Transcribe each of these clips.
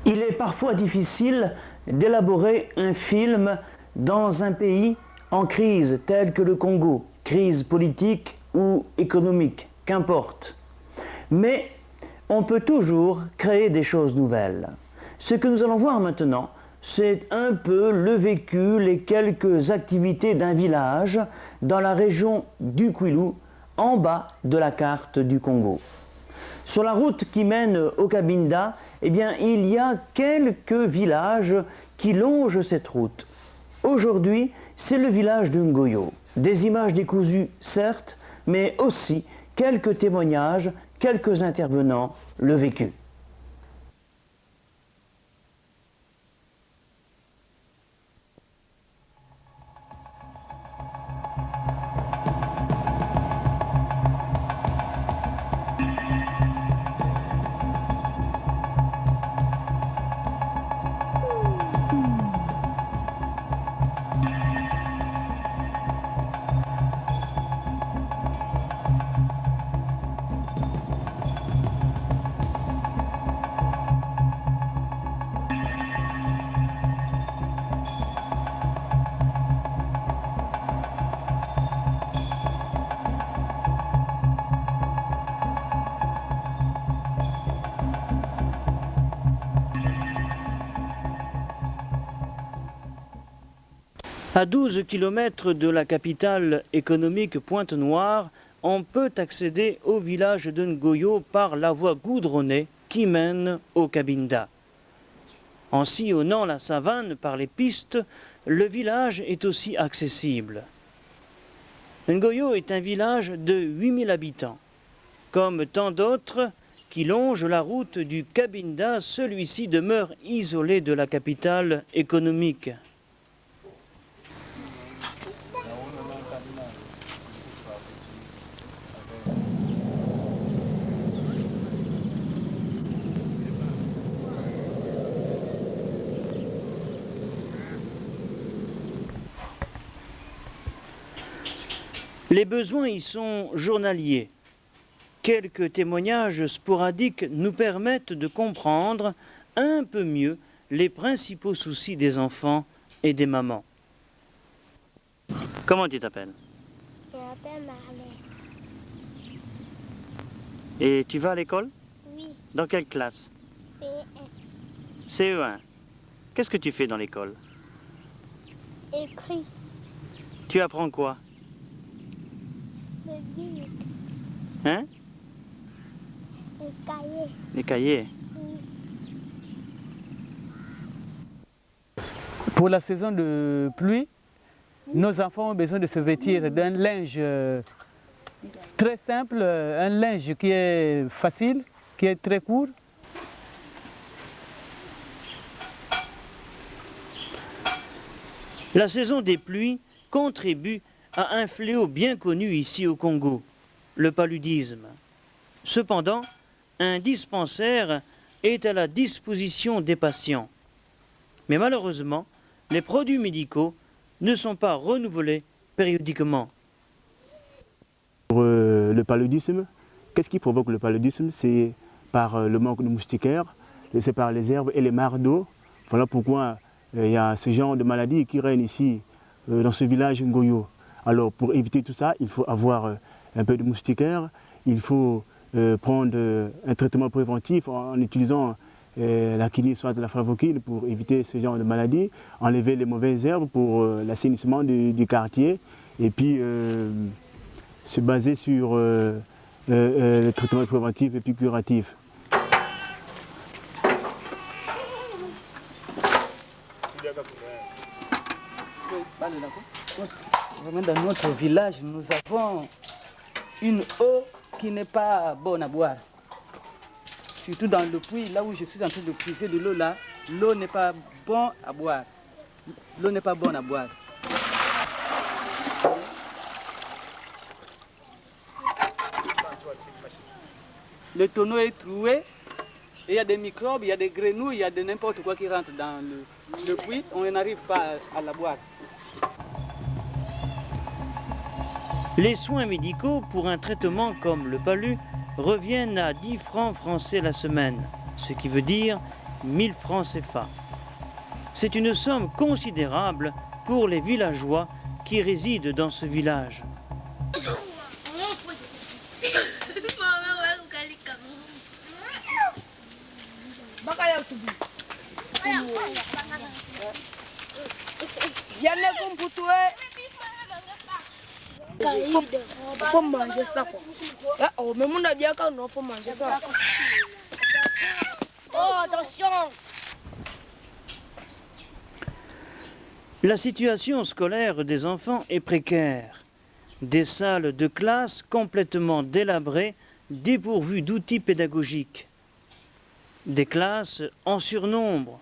Il est parfois difficile d'élaborer un film dans un pays en crise tel que le Congo, crise politique ou économique, qu'importe. Mais on peut toujours créer des choses nouvelles. Ce que nous allons voir maintenant, c'est un peu le vécu, les quelques activités d'un village dans la région du Kwilu, en bas de la carte du Congo. Sur la route qui mène au Cabinda, eh bien, il y a quelques villages qui longent cette route. Aujourd'hui, c'est le village de Ngoyo. Des images décousues, certes, mais aussi quelques témoignages, quelques intervenants, le vécu. À 12 km de la capitale économique Pointe-Noire, on peut accéder au village de Ngoyo par la voie goudronnée qui mène au Cabinda. En sillonnant la savane par les pistes, le village est aussi accessible. Ngoyo est un village de 8000 habitants. Comme tant d'autres qui longent la route du Cabinda, celui-ci demeure isolé de la capitale économique. Les besoins y sont journaliers. Quelques témoignages sporadiques nous permettent de comprendre un peu mieux les principaux soucis des enfants et des mamans. Comment tu t'appelles? Je m'appelle Marlène. Et tu vas à l'école? Oui, Dans quelle classe? CE1. CE1. Qu'est-ce que tu fais dans l'école? Écrit Tu apprends quoi? le livre, Hein? le cahier. Les cahiers. Oui. Pour la saison de pluie, nos enfants ont besoin de se vêtir d'un linge très simple, un linge qui est facile, qui est très court. La saison des pluies contribue à un fléau bien connu ici au Congo, le paludisme. Cependant, un dispensaire est à la disposition des patients. Mais malheureusement, les produits médicaux ne sont pas renouvelés périodiquement. Pour le paludisme, qu'est-ce qui provoque le paludisme? C'est par le manque de moustiquaires, c'est par les herbes et les mares d'eau. Voilà pourquoi il y a ce genre de maladies qui règnent ici, dans ce village Ngoyo. Alors pour éviter tout ça, il faut avoir un peu de moustiquaires, il faut prendre un traitement préventif en utilisant la quinine, soit la flavoquine pour éviter ce genre de maladies, enlever les mauvaises herbes pour l'assainissement du quartier et puis se baser sur le traitement préventif et puis curatif. Dans notre village, nous avons une eau qui n'est pas bonne à boire. Surtout dans le puits, là où je suis en train de puiser de l'eau là, l'eau n'est pas bonne à boire. L'eau n'est pas bonne à boire. Le tonneau est troué, et il y a des microbes, il y a des grenouilles, il y a de n'importe quoi qui rentre dans le puits, on n'arrive pas à la boire. Les soins médicaux pour un traitement comme le palu reviennent à 10 francs français la semaine, ce qui veut dire 1000 francs CFA. C'est une somme considérable pour les villageois qui résident dans ce village. Faut manger ça quoi. Oh, mais mon a dit qu'il non faut manger ça. Oh, attention. La situation scolaire des enfants est précaire. Des salles de classe complètement délabrées, dépourvues d'outils pédagogiques. Des classes en surnombre.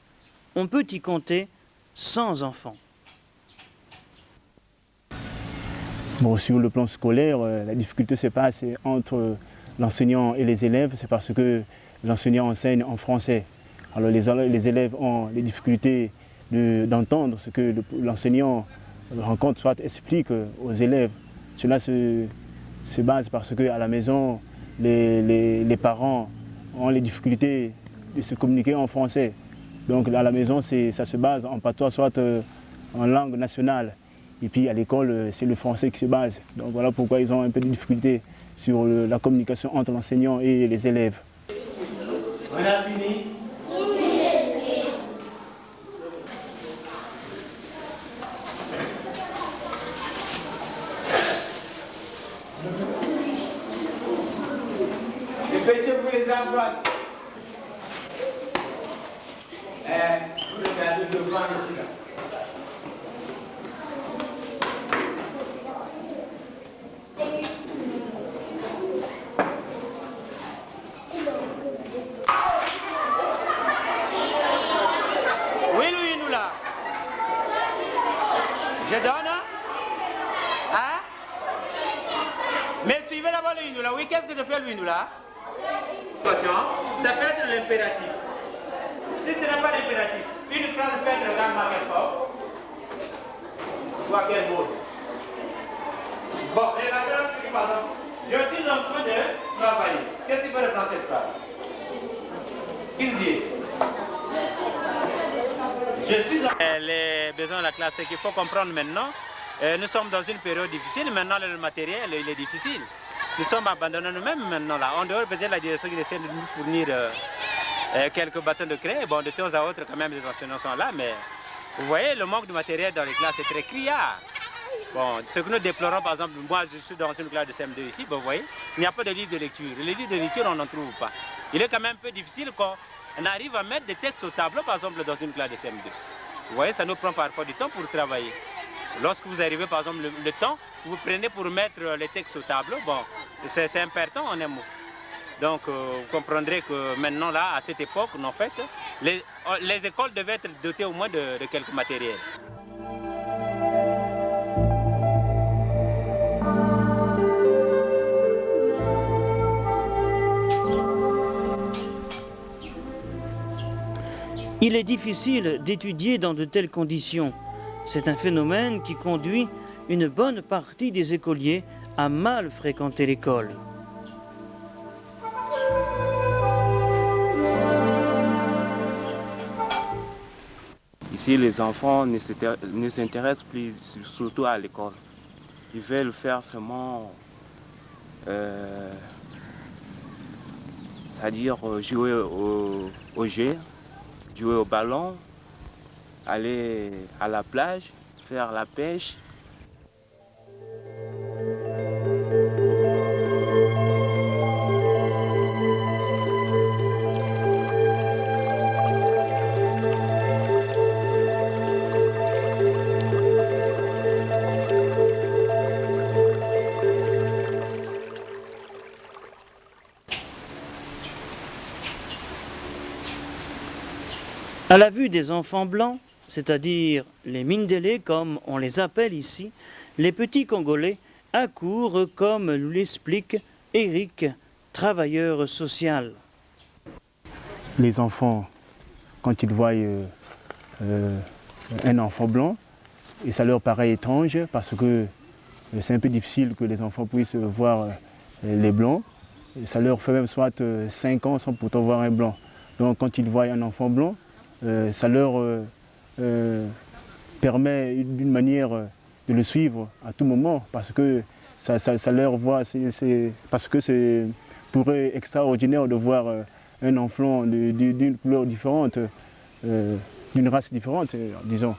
On peut y compter 100 enfants. Bon, sur le plan scolaire, la difficulté se passe entre l'enseignant et les élèves, c'est parce que l'enseignant enseigne en français. Alors les élèves ont les difficultés d'entendre ce que l'enseignant rencontre, soit explique aux élèves. Cela se base parce qu'à la maison, les parents ont les difficultés de se communiquer en français. Donc à la maison, ça se base en patois, soit en langue nationale. Et puis à l'école, c'est le français qui se base. Donc voilà pourquoi ils ont un peu de difficultés sur la communication entre l'enseignant et les élèves. On a fini? Dépêchez-vous les enfants. Vous regardez devant ici là. Je donne. Hein? Mais suivez d'abord le Hindou là. Oui, qu'est-ce que je fais le Hindou là? Ça peut être l'impératif. Si ce n'est pas l'impératif, une phrase peut être vraiment quelque part. Soit quel mot? Bon, regardez, pardon. Je suis en train de travailler. Qu'est-ce qu'il peut reprendre cette phrase? Il dit. Les besoins de la classe, c'est qu'il faut comprendre maintenant. Nous sommes dans une période difficile. Maintenant, le matériel il est difficile. Nous sommes abandonnés nous-mêmes maintenant là. En dehors, peut-être la direction qui essaie de nous fournir quelques bâtons de craie. Bon, de temps à autre, quand même, les enseignants sont là. Mais vous voyez, le manque de matériel dans les classes est très criard. Bon, ce que nous déplorons, par exemple, moi, je suis dans une classe de CM2 ici. Bon, vous voyez, il n'y a pas de livre de lecture. Les livres de lecture, on n'en trouve pas. Il est quand même un peu difficile quand on arrive à mettre des textes au tableau, par exemple, dans une classe de CM2. Vous voyez, ça nous prend parfois du temps pour travailler. Lorsque vous arrivez, par exemple, le temps, vous prenez pour mettre les textes au tableau, bon, c'est important en un mot. Donc, vous comprendrez que maintenant, là, à cette époque, en fait, les écoles devaient être dotées au moins de quelques matériels. Il est difficile d'étudier dans de telles conditions. C'est un phénomène qui conduit une bonne partie des écoliers à mal fréquenter l'école. Ici, les enfants ne s'intéressent plus surtout à l'école. Ils veulent faire seulement, c'est-à-dire jouer au jeu, jouer au ballon, aller à la plage, faire la pêche. À la vue des enfants blancs, c'est-à-dire les Mindélés comme on les appelle ici, les petits Congolais accourent comme nous l'explique Eric, travailleur social. Les enfants, quand ils voient un enfant blanc, et ça leur paraît étrange parce que c'est un peu difficile que les enfants puissent voir les blancs. Et ça leur fait même soit 5 ans sans pourtant voir un blanc. Donc quand ils voient un enfant blanc, ça leur permet d'une manière de le suivre à tout moment, parce que ça leur voit, parce que c'est pour eux extraordinaire de voir un enfant d'une couleur différente, d'une race différente, disons.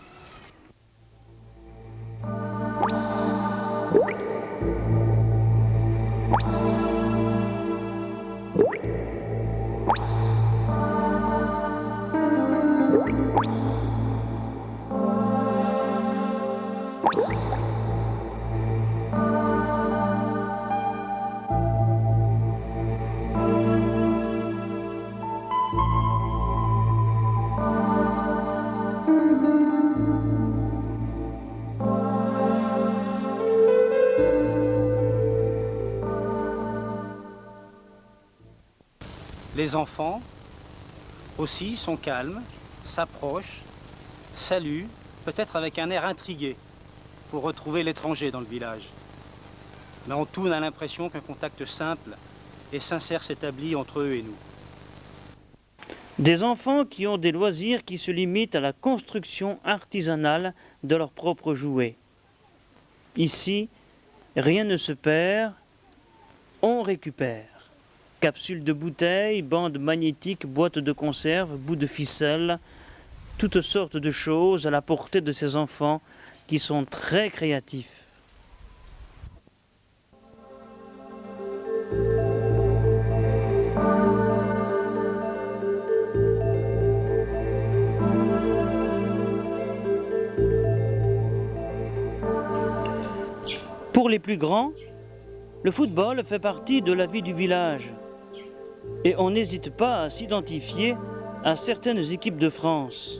Les enfants aussi sont calmes, s'approchent, saluent, peut-être avec un air intrigué pour retrouver l'étranger dans le village. Mais en tout, on a l'impression qu'un contact simple et sincère s'établit entre eux et nous. Des enfants qui ont des loisirs qui se limitent à la construction artisanale de leurs propres jouets. Ici, rien ne se perd, on récupère. Capsules de bouteilles, bandes magnétiques, boîtes de conserve, bouts de ficelle, toutes sortes de choses à la portée de ces enfants qui sont très créatifs. Pour les plus grands, le football fait partie de la vie du village. Et on n'hésite pas à s'identifier à certaines équipes de France.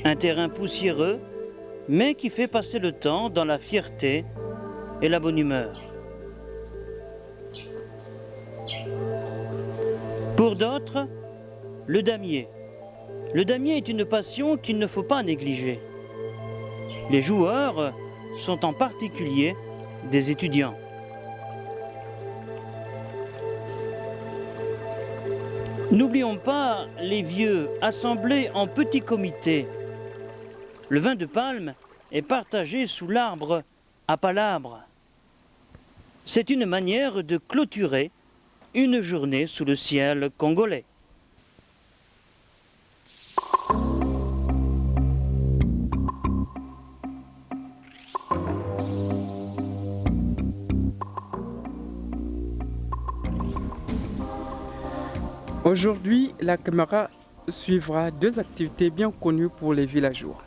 Un terrain poussiéreux, mais qui fait passer le temps dans la fierté et la bonne humeur. Pour d'autres, le damier. Le damier est une passion qu'il ne faut pas négliger. Les joueurs sont en particulier des étudiants. N'oublions pas les vieux assemblés en petits comités. Le vin de palme est partagé sous l'arbre à palabre. C'est une manière de clôturer une journée sous le ciel congolais. Aujourd'hui, la caméra suivra deux activités bien connues pour les villageois.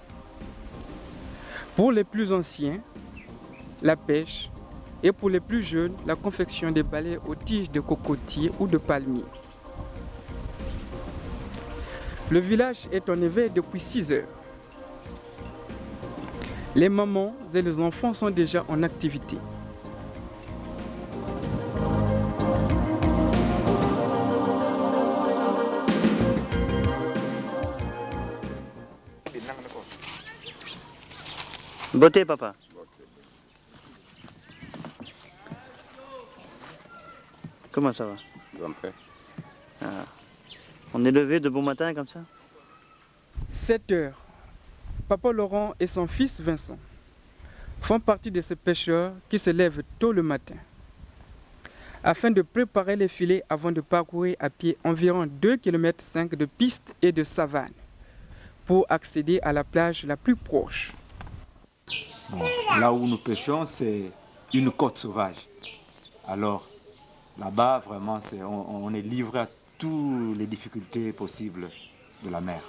Pour les plus anciens, la pêche, et pour les plus jeunes, la confection des balais aux tiges de cocotier ou de palmier. Le village est en éveil depuis 6 heures. Les mamans et les enfants sont déjà en activité. Beauté, papa. Comment ça va? Ah. On est levé de bon matin comme ça? 7 heures. Papa Laurent et son fils Vincent font partie de ces pêcheurs qui se lèvent tôt le matin afin de préparer les filets avant de parcourir à pied environ 2,5 km de pistes et de savane pour accéder à la plage la plus proche. Bon, là où nous pêchons, c'est une côte sauvage. Alors, là-bas, vraiment, on est livré à toutes les difficultés possibles de la mer.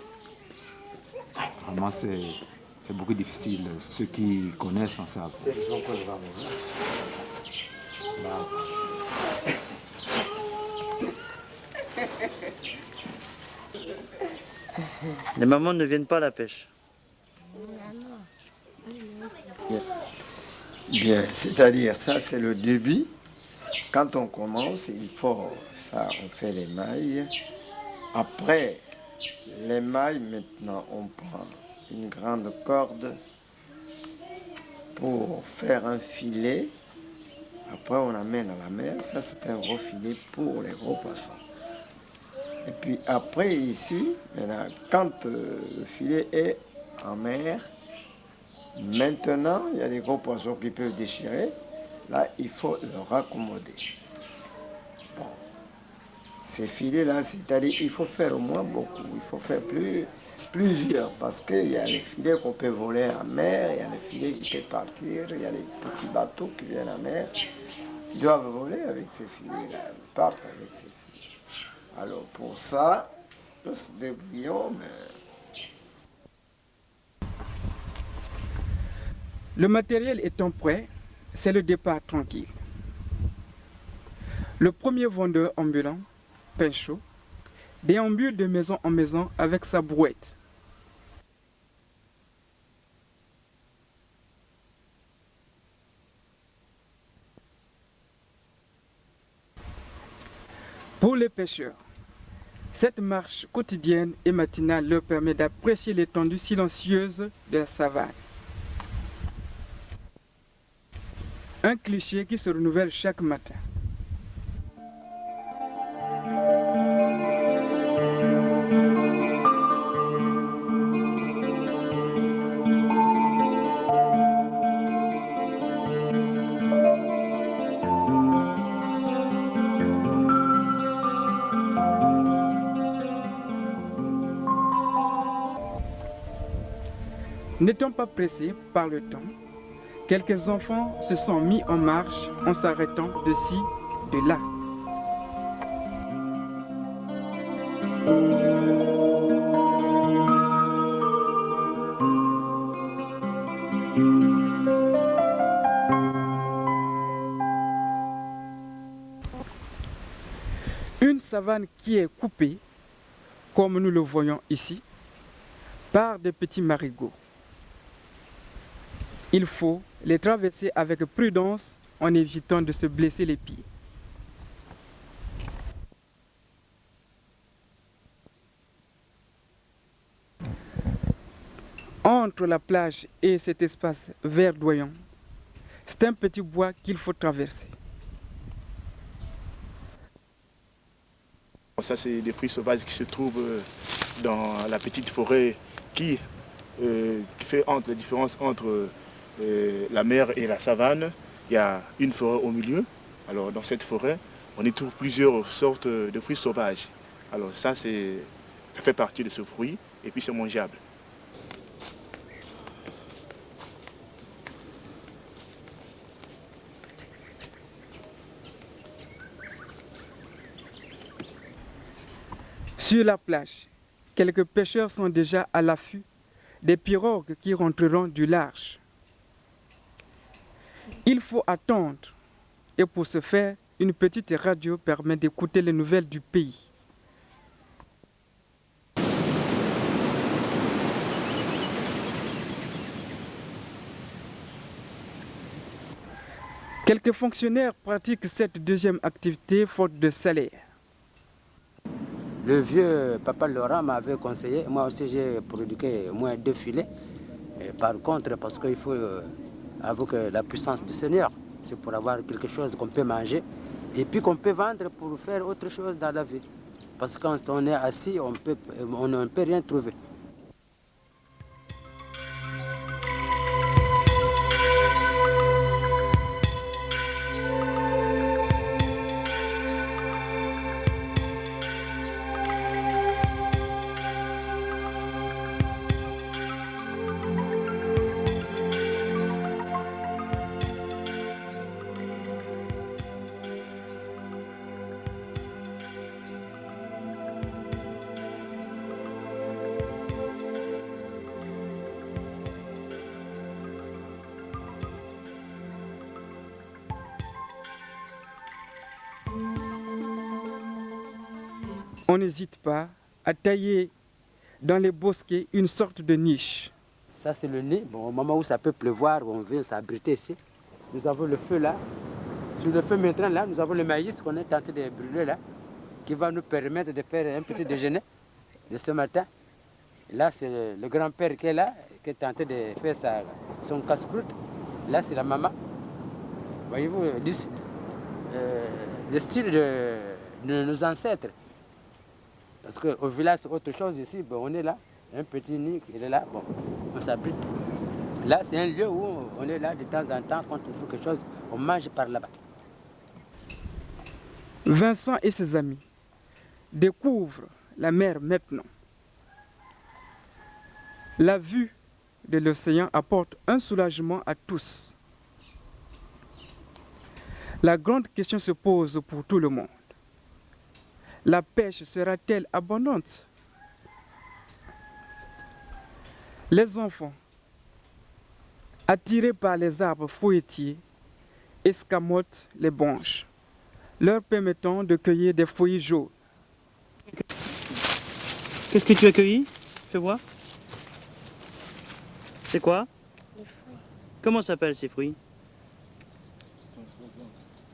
Vraiment, c'est beaucoup difficile. Ceux qui connaissent en savent. Les mamans ne viennent pas à la pêche. Bien, c'est-à-dire ça c'est le début. Quand on commence, il faut ça, on fait les mailles. Après les mailles, maintenant on prend une grande corde pour faire un filet. Après on amène à la mer. Ça c'est un gros filet pour les gros poissons. Et puis après, ici, maintenant, quand le filet est en mer, maintenant, il y a des gros poissons qui peuvent déchirer. Là, il faut le raccommoder. Bon. Ces filets-là, c'est-à-dire il faut faire au moins beaucoup. Il faut faire plusieurs, parce qu'il y a les filets qu'on peut voler en mer, il y a les filets qui peuvent partir, il y a les petits bateaux qui viennent en mer. Ils doivent voler avec ces filets-là, ils partent avec ces filets. Alors pour ça, nous se débrouillons, mais... Le matériel étant prêt, c'est le départ tranquille. Le premier vendeur ambulant, Pinchot, déambule de maison en maison avec sa brouette. Pour les pêcheurs, cette marche quotidienne et matinale leur permet d'apprécier l'étendue silencieuse de la savane. Un cliché qui se renouvelle chaque matin. N'étant pas pressés par le temps, quelques enfants se sont mis en marche en s'arrêtant de ci, de là. Une savane qui est coupée, comme nous le voyons ici, par des petits marigots. Il faut les traverser avec prudence en évitant de se blesser les pieds. Entre la plage et cet espace verdoyant, c'est un petit bois qu'il faut traverser. Ça, c'est des fruits sauvages qui se trouvent dans la petite forêt qui fait la différence entre la mer et la savane. Il y a une forêt au milieu. Alors dans cette forêt, on y trouve plusieurs sortes de fruits sauvages. Alors ça fait partie de ce fruit et puis c'est mangeable. Sur la plage, quelques pêcheurs sont déjà à l'affût des pirogues qui rentreront du large. Il faut attendre et pour ce faire, une petite radio permet d'écouter les nouvelles du pays. Quelques fonctionnaires pratiquent cette deuxième activité faute de salaire. Le vieux papa Laurent m'avait conseillé, moi aussi j'ai produit au moins 2 filets. Et par contre, parce qu'il faut, avec la puissance du Seigneur, c'est pour avoir quelque chose qu'on peut manger et puis qu'on peut vendre pour faire autre chose dans la vie. Parce que quand on est assis, on ne peut rien trouver. On n'hésite pas à tailler dans les bosquets une sorte de niche. Ça c'est le nid. Bon, au moment où ça peut pleuvoir, on vient s'abriter ici. Nous avons le feu là. Sur le feu maintenant là, nous avons le maïs qu'on est tenté de brûler là, qui va nous permettre de faire un petit déjeuner de ce matin. Là c'est le grand-père qui est là, qui est tenté de faire son casse-croûte. Là c'est la maman. Voyez-vous, le style de nos ancêtres. Parce qu'au village, c'est autre chose ici. Bon, on est là, un petit nid, il est là, bon, on s'abrite. Là, c'est un lieu où on est là de temps en temps, quand on trouve quelque chose, on mange par là-bas. Vincent et ses amis découvrent la mer maintenant. La vue de l'océan apporte un soulagement à tous. La grande question se pose pour tout le monde. La pêche sera-t-elle abondante? Les enfants, attirés par les arbres fruitiers, escamotent les branches, leur permettant de cueillir des fruits jaunes. Qu'est-ce que tu as cueilli? Fais voir. C'est quoi? Les fruits. Comment s'appellent ces fruits?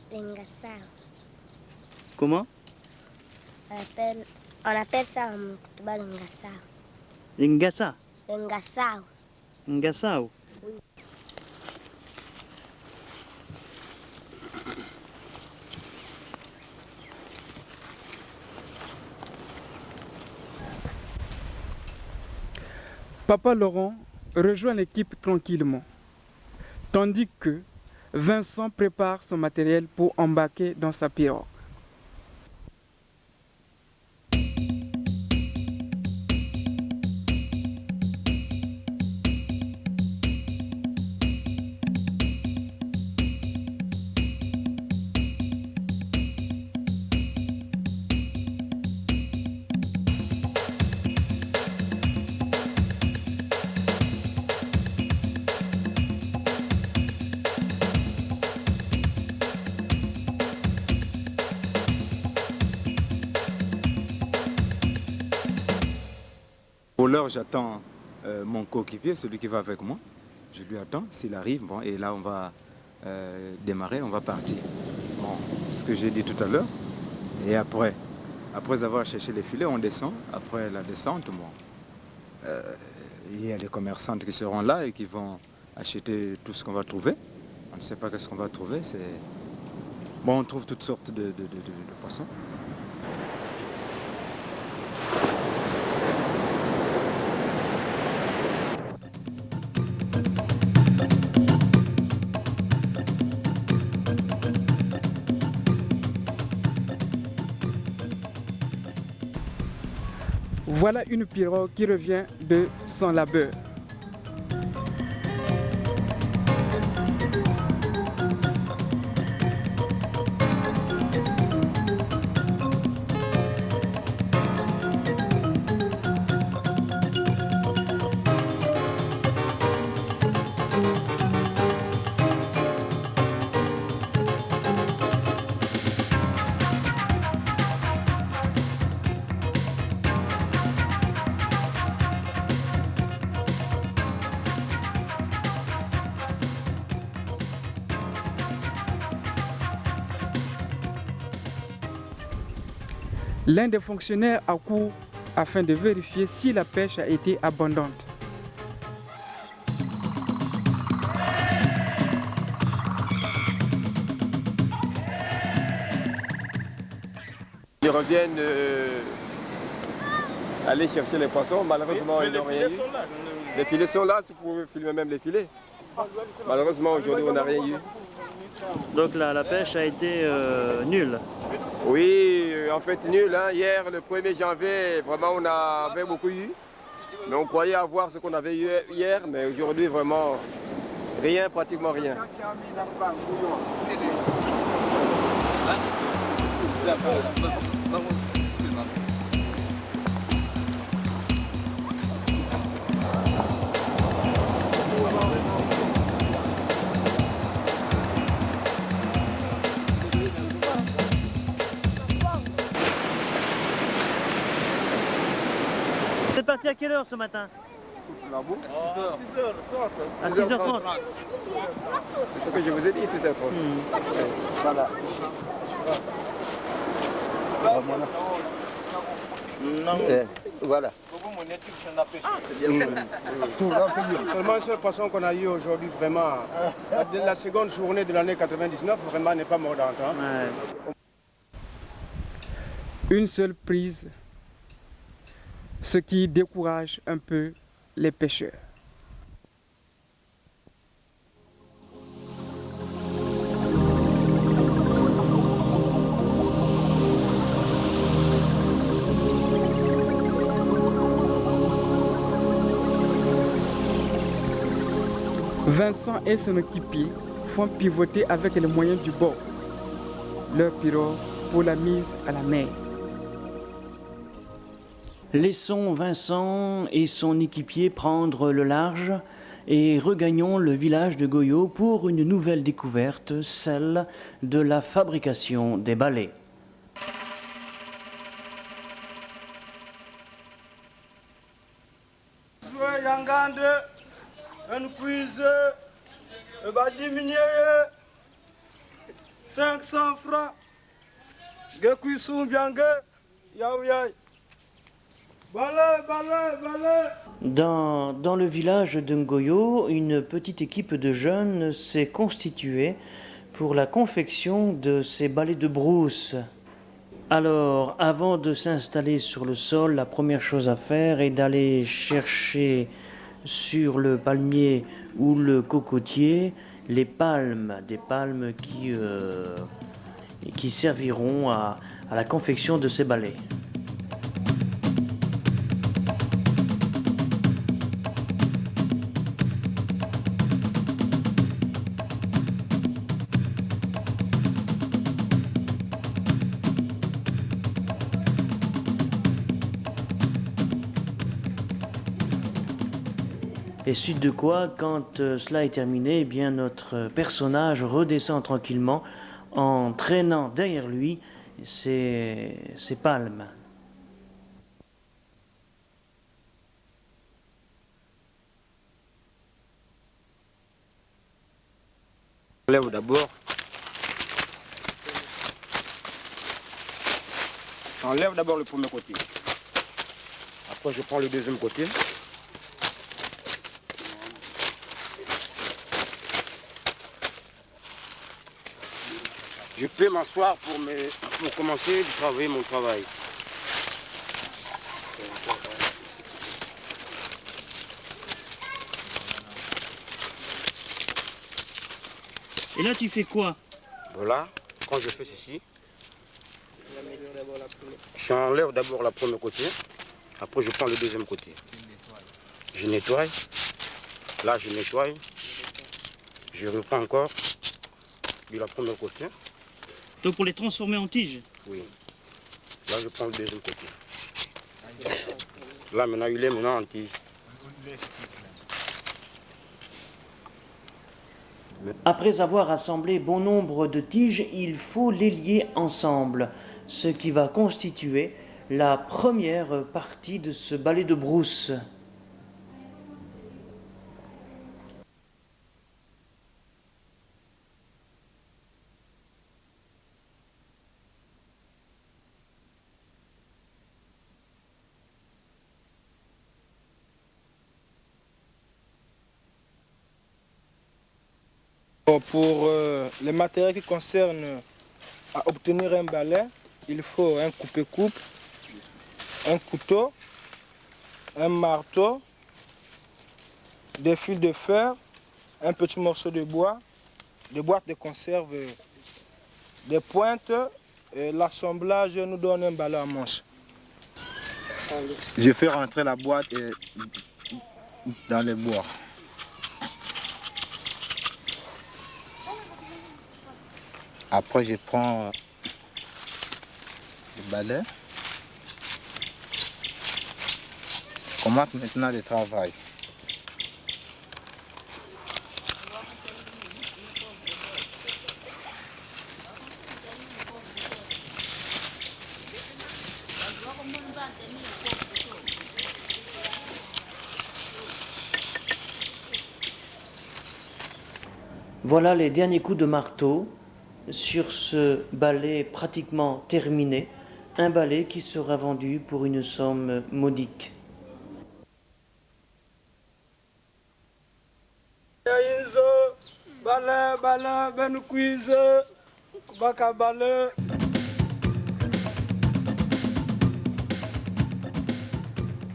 L'ingassao. Comment? On appelle ça en Moukouba l'ingassao. Ngassa. L'ingassao. Ngassao. Oui. Papa Laurent rejoint l'équipe tranquillement, tandis que Vincent prépare son matériel pour embarquer dans sa pirogue. Pour l'heure, j'attends mon coéquipier, celui qui va avec moi. Je lui attends, s'il arrive, bon, et là on va démarrer, on va partir. Bon, ce que j'ai dit tout à l'heure. Et après avoir cherché les filets, on descend. Après la descente, bon, il y a les commerçantes qui seront là et qui vont acheter tout ce qu'on va trouver. On ne sait pas ce qu'on va trouver. Bon, on trouve toutes sortes de poissons. Voilà une pirogue qui revient de son labeur. L'un des fonctionnaires accourt afin de vérifier si la pêche a été abondante. Ils reviennent aller chercher les poissons. Malheureusement, ils n'ont rien eu. Les filets sont là, si vous pouvez filmer même les filets. Malheureusement, aujourd'hui, on n'a rien eu. Donc la pêche a été nulle. Oui, en fait nul. Hein. Hier, le 1er janvier, vraiment on avait beaucoup eu. Mais on croyait avoir ce qu'on avait eu hier, mais aujourd'hui vraiment rien, pratiquement rien. Vous êtes parti à quelle heure ce matin? À 6h30. C'est ce que je vous ai dit, 6h30. Voilà. Voilà. Seulement ce poisson qu'on a eu aujourd'hui, vraiment, la seconde journée de l'année 99, vraiment n'est pas mordante. Hein. Une seule prise ce qui décourage un peu les pêcheurs. Vincent et son équipier font pivoter avec les moyens du bord leur pirogue pour la mise à la mer. Laissons Vincent et son équipier prendre le large et regagnons le village de Goyo pour une nouvelle découverte, celle de la fabrication des balais. Un quiz va diminuer 500 francs. Dans le village de Ngoyo, une petite équipe de jeunes s'est constituée pour la confection de ces balais de brousse. Alors, avant de s'installer sur le sol, la première chose à faire est d'aller chercher sur le palmier ou le cocotier les palmes, des palmes qui serviront à la confection de ces balais. Et suite de quoi, quand cela est terminé, eh bien notre personnage redescend tranquillement en traînant derrière lui ses palmes. J'enlève d'abord. J'enlève d'abord le premier côté. Après je prends le deuxième côté. Je peux m'asseoir pour commencer à travailler mon travail. Et là, tu fais quoi? Voilà, quand je fais ceci, j'enlève d'abord la première côté, après je prends le deuxième côté. Je nettoie, là je nettoie, je reprends encore de la première côté. Donc pour les transformer en tiges? Oui. Là je prends le deuxième côté. Là maintenant il est maintenant en tige. Après avoir assemblé bon nombre de tiges, il faut les lier ensemble, ce qui va constituer la première partie de ce balai de brousse. Pour les matériaux qui concernent à obtenir un balai, il faut un coupe-coupe, un couteau, un marteau, des fils de fer, un petit morceau de bois, des boîtes de conserve, des pointes. Et l'assemblage nous donne un balai à manche. Je fais rentrer la boîte dans le bois. Après, je prends le balai. Je commence maintenant le travail. Voilà les derniers coups de marteau sur ce balai pratiquement terminé, un balai qui sera vendu pour une somme modique.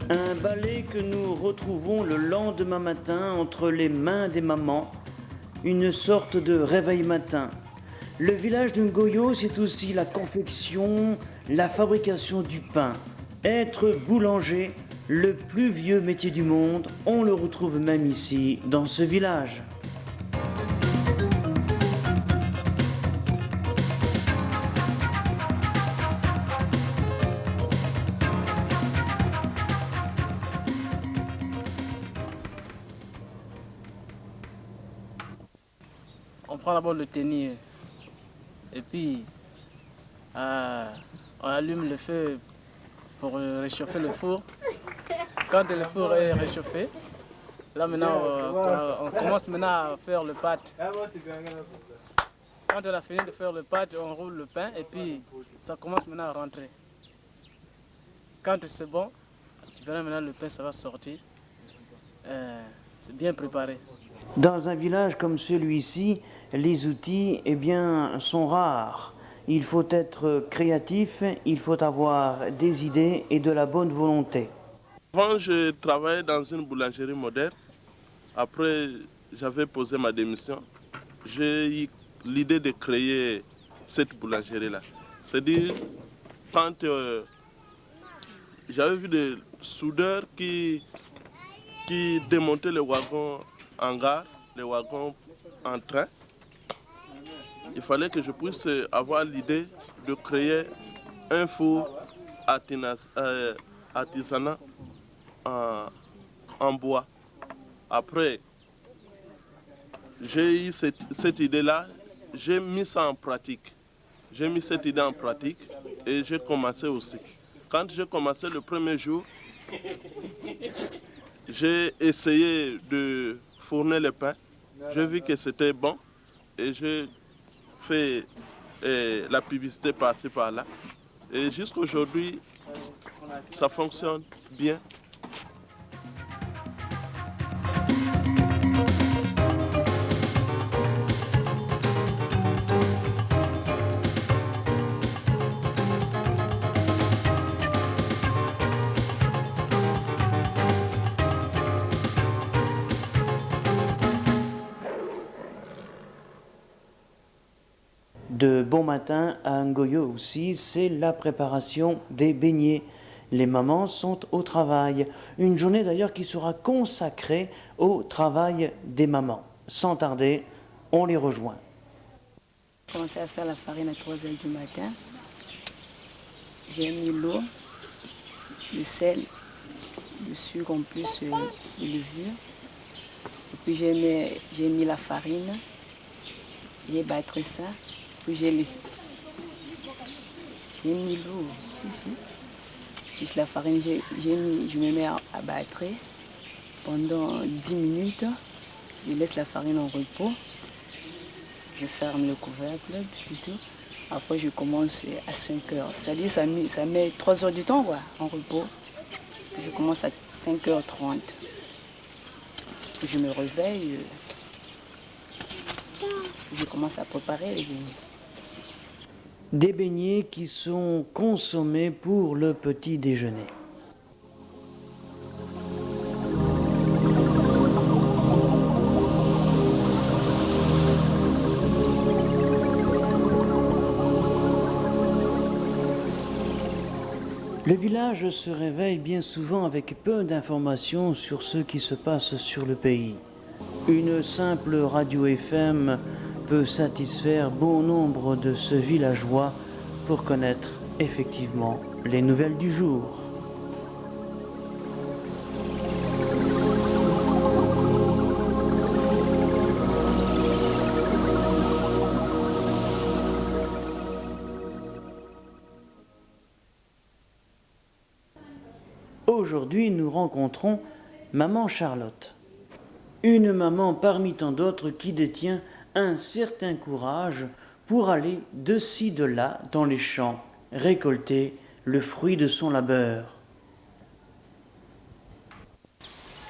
Un ballet que nous retrouvons le lendemain matin entre les mains des mamans, une sorte de réveil matin. Le village de Ngoyo, c'est aussi la confection, la fabrication du pain. Être boulanger, le plus vieux métier du monde, on le retrouve même ici, dans ce village. On prend d'abord le tenir et puis on allume le feu pour réchauffer le four. Quand le four est réchauffé, là maintenant on commence maintenant à faire le pâte. Quand on a fini de faire le pâte, on roule le pain et puis ça commence maintenant à rentrer. Quand c'est bon, tu verras maintenant le pain ça va sortir. C'est bien préparé. Dans un village comme celui-ci, les outils sont rares. Il faut être créatif, il faut avoir des idées et de la bonne volonté. Avant, je travaillais dans une boulangerie moderne. Après, j'avais posé ma démission. J'ai eu l'idée de créer cette boulangerie-là. C'est-à-dire, quand j'avais vu des soudeurs qui démontaient les wagons en gare, les wagons en train, il fallait que je puisse avoir l'idée de créer un four artisanal en bois. Après, j'ai eu cette idée-là, j'ai mis ça en pratique. J'ai mis cette idée en pratique et j'ai commencé aussi. Quand j'ai commencé le premier jour, j'ai essayé de fournir le pain. J'ai vu que c'était bon et j'ai fait la publicité par-ci par-là. Et jusqu'à aujourd'hui, ça fonctionne bien. De bon matin à Ngoyo aussi, c'est la préparation des beignets. Les mamans sont au travail. Une journée d'ailleurs qui sera consacrée au travail des mamans. Sans tarder, on les rejoint. J'ai commencé à faire la farine à 3h du matin. J'ai mis l'eau, le sel, le sucre en plus de levure. Et puis j'ai mis la farine. J'ai battu ça. Puis j'ai mis l'eau ici. Puis la farine, je me mets à battre pendant 10 minutes. Je laisse la farine en repos. Je ferme le couvercle, plutôt. Après, je commence à 5 heures. C'est-à-dire ça met 3 heures du temps quoi, en repos. Je commence à 5h30. Je me réveille. Je commence à préparer les beignets. Des beignets qui sont consommés pour le petit déjeuner. Le village se réveille bien souvent avec peu d'informations sur ce qui se passe sur le pays. Une simple radio FM peut satisfaire bon nombre de ce villageois pour connaître effectivement les nouvelles du jour. Aujourd'hui, nous rencontrons Maman Charlotte. Une maman parmi tant d'autres qui détient un certain courage pour aller de ci de là dans les champs, récolter le fruit de son labeur.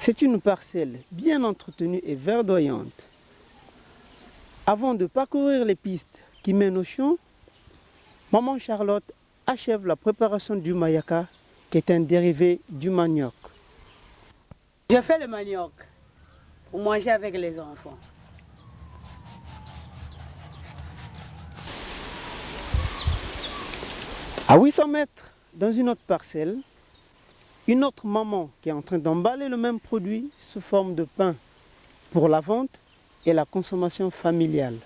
C'est une parcelle bien entretenue et verdoyante. Avant de parcourir les pistes qui mènent au champ, Maman Charlotte achève la préparation du mayaka, qui est un dérivé du manioc. Je fais le manioc pour manger avec les enfants. À 800 mètres, dans une autre parcelle, une autre maman qui est en train d'emballer le même produit sous forme de pain pour la vente et la consommation familiale.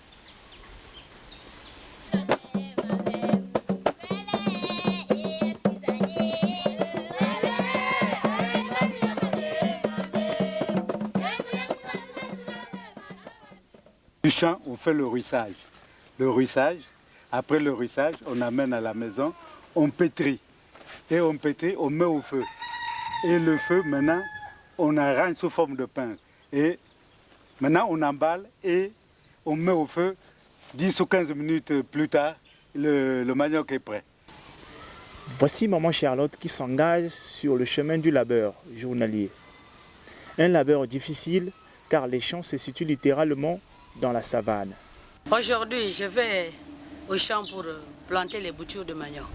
Du champ, on fait le ruissage. Le ruissage, après le ruissage, on amène à la maison, on pétrit. Et on pétrit, on met au feu. Et le feu, maintenant, on arrange sous forme de pain. Et maintenant, on emballe et on met au feu. 10 ou 15 minutes plus tard, le manioc est prêt. Voici Maman Charlotte qui s'engage sur le chemin du labeur journalier. Un labeur difficile car les champs se situent littéralement dans la savane. Aujourd'hui, je vais au champ pour planter les boutures de manioc.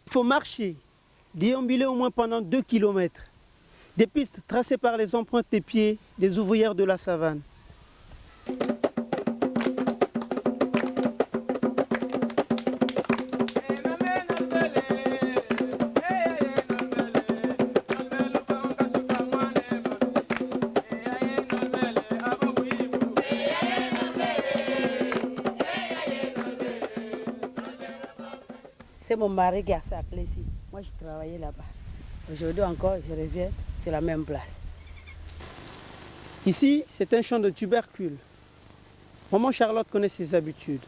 Il faut marcher, déambuler au moins pendant 2 km. Des pistes tracées par les empreintes des pieds des ouvrières de la savane. C'est mon mari qui a s'appelé ici. Moi, je travaillais là-bas. Aujourd'hui encore, je reviens sur la même place. Ici, c'est un champ de tubercules. Maman Charlotte connaît ses habitudes.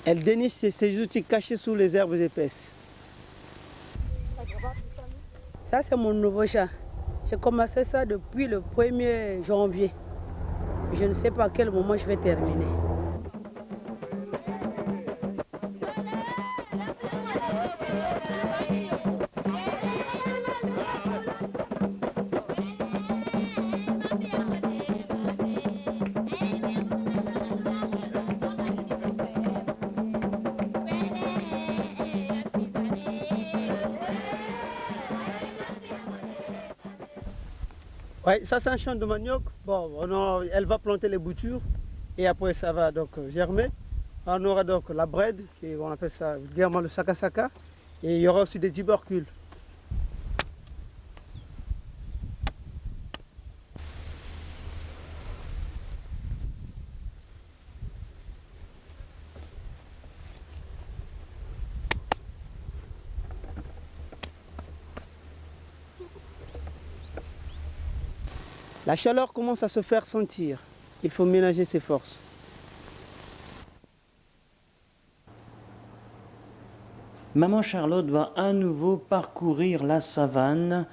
Elle déniche ses outils cachés sous les herbes épaisses. Ça, c'est mon nouveau champ. J'ai commencé ça depuis le 1er janvier. Je ne sais pas à quel moment je vais terminer. Ouais, ça c'est un champ de manioc. Bon, elle va planter les boutures et après ça va donc germer. On aura donc la brède, on appelle ça vulgairement le saka-saka, et il y aura aussi des tubercules. La chaleur commence à se faire sentir. Il faut ménager ses forces. Maman Charlotte va à nouveau parcourir la savane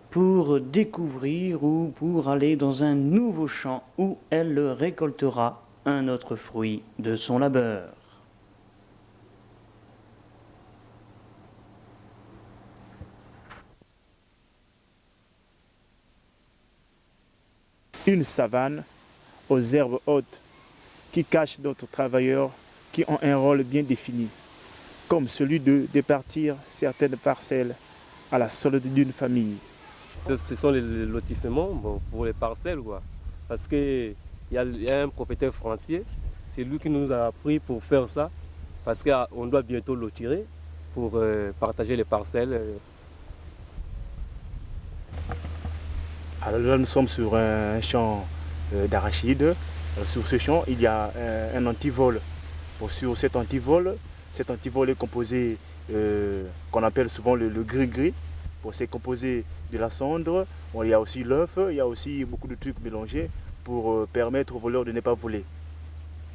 pour découvrir ou pour aller dans un nouveau champ où elle récoltera un autre fruit de son labeur. Une savane aux herbes hautes qui cache d'autres travailleurs qui ont un rôle bien défini, comme celui de départir certaines parcelles à la solde d'une famille. Ce sont les lotissements pour les parcelles, quoi. Parce qu'il y a un propriétaire français, c'est lui qui nous a appris pour faire ça, parce qu'on doit bientôt lotirer pour partager les parcelles. Alors là, nous sommes sur un champ d'arachides. Sur ce champ, il y a un antivol. Sur cet antivol est composé qu'on appelle souvent le gris-gris. Bon, c'est composé de la cendre, bon, il y a aussi l'œuf, il y a aussi beaucoup de trucs mélangés pour permettre aux voleurs de ne pas voler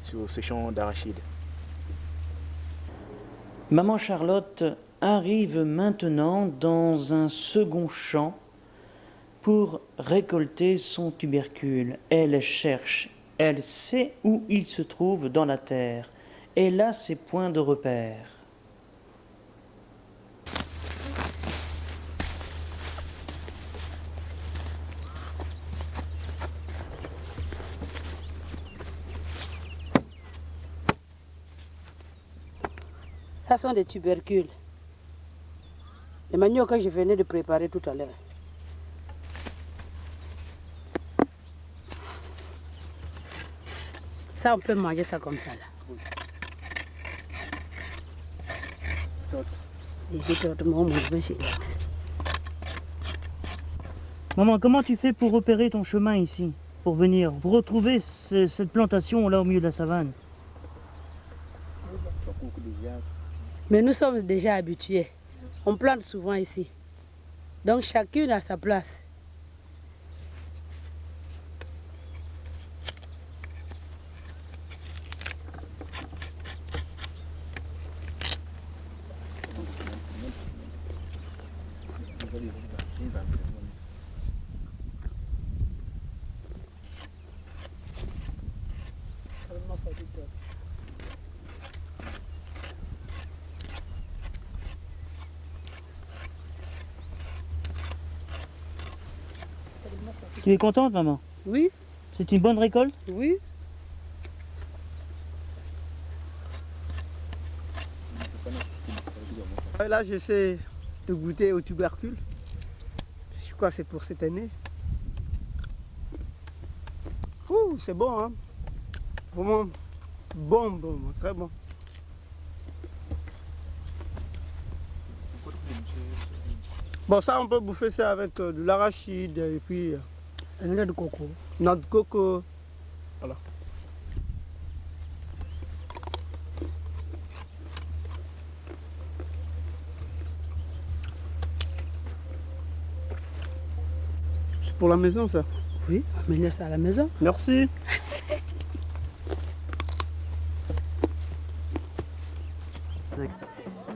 sur ces champs d'arachides. Maman Charlotte arrive maintenant dans un second champ pour récolter son tubercule. Elle cherche, elle sait où il se trouve dans la terre. Elle a ses points de repère. Ça sont des tubercules. Les maniocs que je venais de préparer tout à l'heure. Ça, on peut manger ça comme ça, là. Maman, comment tu fais pour repérer ton chemin ici, pour venir, pour retrouver cette plantation là au milieu de la savane? Mais nous sommes déjà habitués. On plante souvent ici. Donc chacune a sa place. Tu es contente, maman? Oui. C'est une bonne récolte? Oui. Là, j'essaie de goûter au tubercule. Je crois que c'est pour cette année. Ouh, c'est bon, hein? Vraiment bon, très bon. Bon, ça, on peut bouffer ça avec de l'arachide et puis... noix de coco. Noix de coco. Voilà. C'est pour la maison, ça? Oui, amenez ça à la maison. Merci.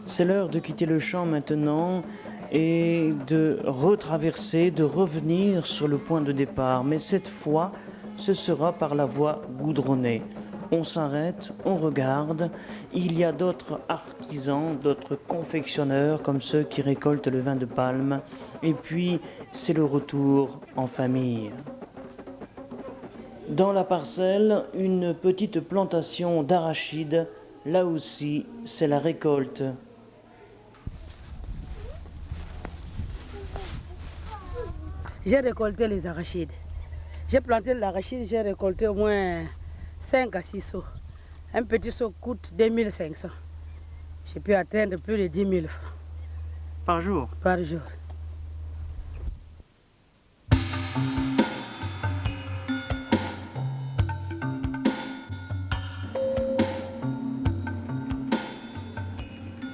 C'est l'heure de quitter le champ maintenant et de retraverser, de revenir sur le point de départ. Mais cette fois, ce sera par la voie goudronnée. On s'arrête, on regarde. Il y a d'autres artisans, d'autres confectionneurs comme ceux qui récoltent le vin de palme. Et puis, c'est le retour en famille. Dans la parcelle, une petite plantation d'arachides. Là aussi, c'est la récolte. J'ai récolté les arachides. J'ai planté l'arachide, j'ai récolté au moins 5 à 6 seaux. Un petit seau coûte 2500. J'ai pu atteindre plus de 10 000 francs. Par jour? Par jour.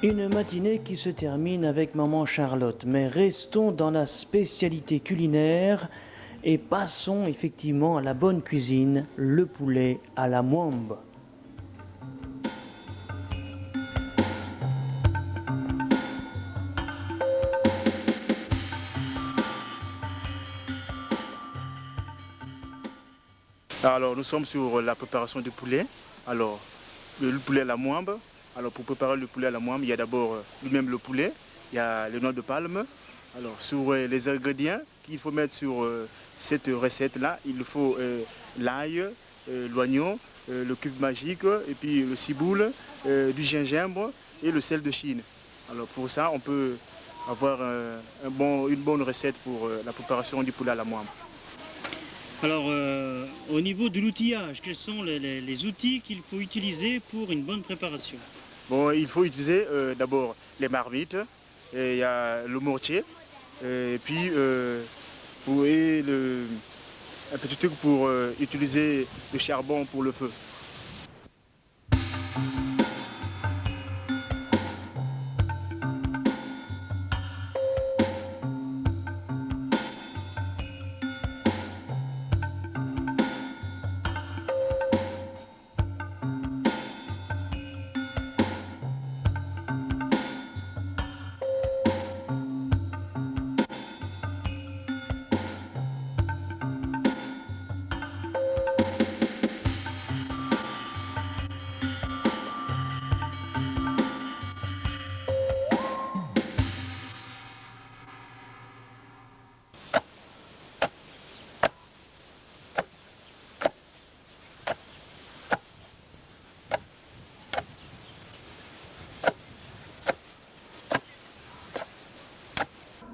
Une matinée qui se termine avec maman Charlotte, mais restons dans la spécialité culinaire et passons effectivement à la bonne cuisine, le poulet à la moimbe. Alors nous sommes sur la préparation du poulet. Alors le poulet à la moimbe. Alors pour préparer le poulet à la moimbe, il y a d'abord lui-même le poulet, il y a les noix de palme. Alors sur les ingrédients qu'il faut mettre sur cette recette-là, il faut l'ail, l'oignon, le cube magique, et puis le ciboule, du gingembre et le sel de Chine. Alors pour ça, on peut avoir une bonne recette pour la préparation du poulet à la moimbe. Alors, au niveau de l'outillage, quels sont les outils qu'il faut utiliser pour une bonne préparation? Bon, il faut utiliser d'abord les marmites, et il y a le mortier, et puis un petit truc pour utiliser le charbon pour le feu.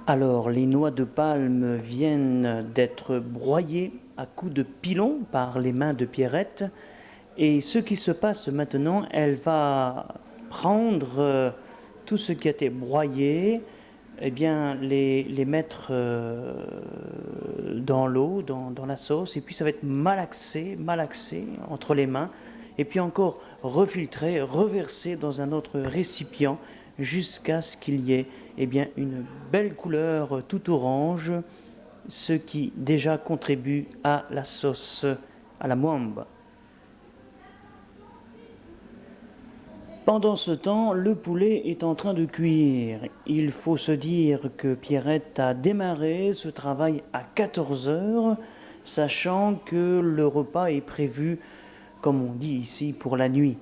Alors, les noix de palme viennent d'être broyées à coups de pilon par les mains de Pierrette. Et ce qui se passe maintenant, elle va prendre tout ce qui a été broyé, eh bien, les mettre dans l'eau, dans la sauce, et puis ça va être malaxé entre les mains, et puis encore refiltré, reversé dans un autre récipient, jusqu'à ce qu'il y ait eh bien, une belle couleur tout orange, ce qui déjà contribue à la sauce, à la mwamba. Pendant ce temps, le poulet est en train de cuire. Il faut se dire que Pierrette a démarré ce travail à 14 heures, sachant que le repas est prévu, comme on dit ici, pour la nuit.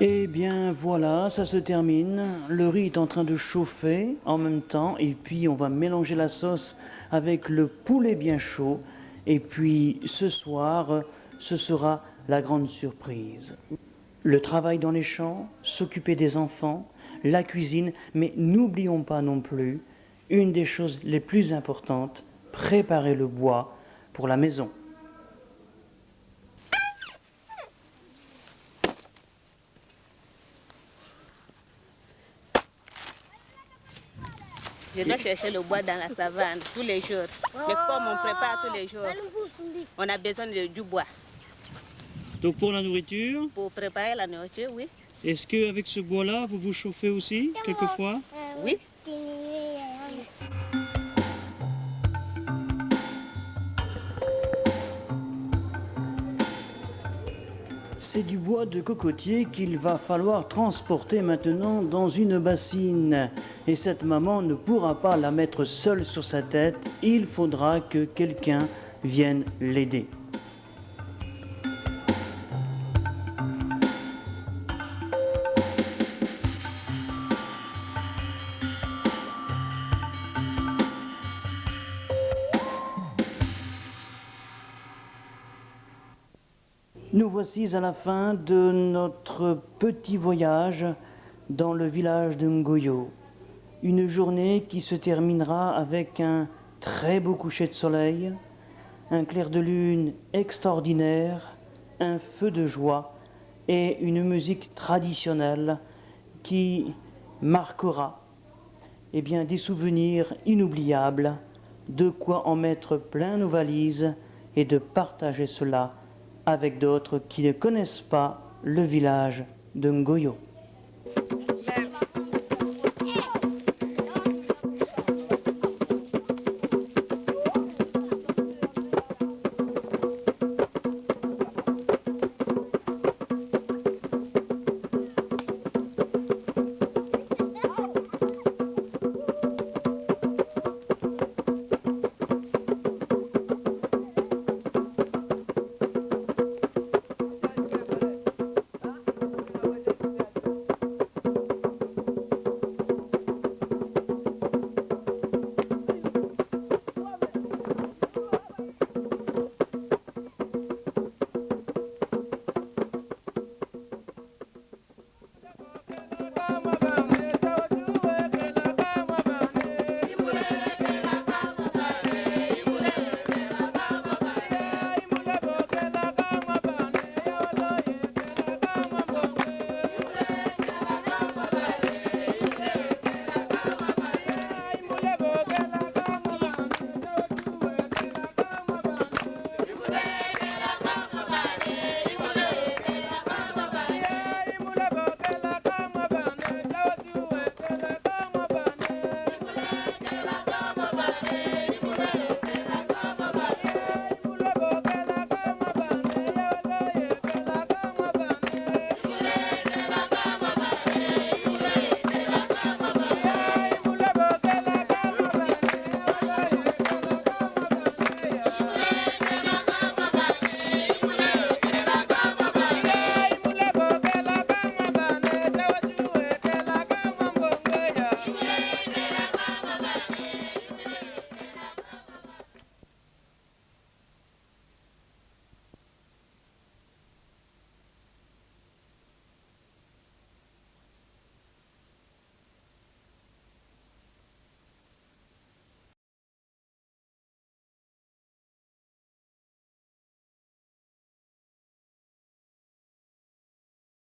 Eh bien voilà, ça se termine. Le riz est en train de chauffer en même temps et puis on va mélanger la sauce avec le poulet bien chaud. Et puis ce soir, ce sera la grande surprise. Le travail dans les champs, s'occuper des enfants, la cuisine, mais n'oublions pas non plus une des choses les plus importantes, préparer le bois pour la maison. Je dois chercher le bois dans la savane tous les jours. Mais comme on prépare tous les jours, on a besoin du bois. Donc pour la nourriture? Pour préparer la nourriture, oui. Est-ce qu'avec ce bois-là, vous vous chauffez aussi, quelquefois? Oui. C'est du bois de cocotier qu'il va falloir transporter maintenant dans une bassine. Et cette maman ne pourra pas la mettre seule sur sa tête, il faudra que quelqu'un vienne l'aider. Nous voici à la fin de notre petit voyage dans le village de Ngoyo. Une journée qui se terminera avec un très beau coucher de soleil, un clair de lune extraordinaire, un feu de joie et une musique traditionnelle qui marquera eh bien, des souvenirs inoubliables, de quoi en mettre plein nos valises et de partager cela avec d'autres qui ne connaissent pas le village de Ngoyo.